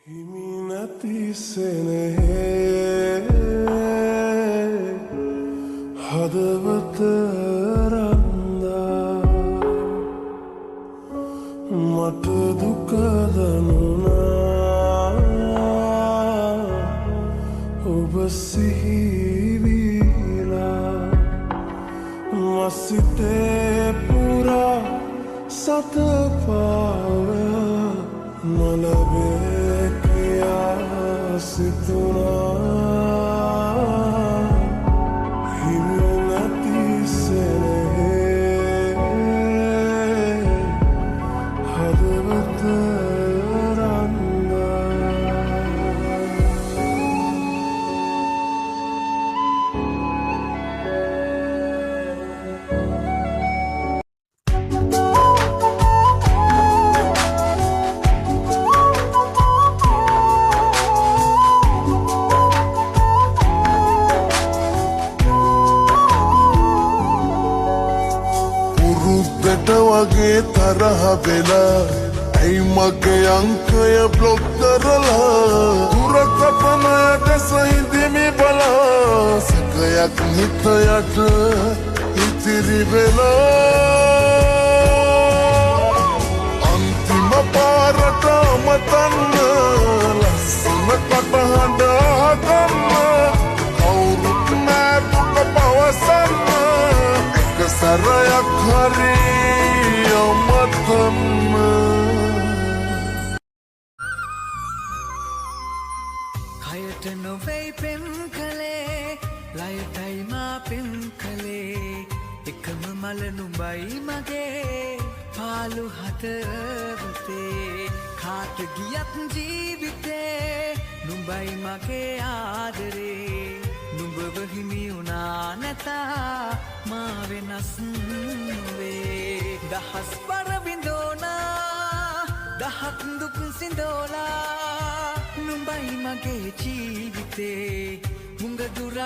හිමිනතිසෙනේ හදවත රන්දා මට දුක දනුනා ඔබ සිහිවිලා මසිතේ පුරා සතපාවයා නොලබේ කියා සිතුනා හිමි නැති සෙනෙහේ හදවත රන්දා පුරුද්දට වගේ තරහ වෙලා ඇයි මගේ අංකය බ්ලොක් කරලා දුරකපනයට සහිඳිමි බලා සැකයක් හිත යට ඉතිරි වෙලා අන්තිම පාරට අමතන්න ලස්සන කටහඬ අහගන්න කවුරුත් නෑ දුක පවසන්න සරයක් හරි අමතන්න කයට නොවෙයි පෙම් කළේ ලයටයි මා පෙම් කළේ එකම මල නුඹයි මගේ පාලු හදවතේ කාට ගියත් ජීවිතේ නුඹයි මගේ ආදරේ නුඹව හිමි වුණා නැතා මා වෙනස් වේ දහස් වර විඳෝනා දහක් දුක් සිඳෝලා නුඹයි මගේ ජීවිතේ මුංග දුරක්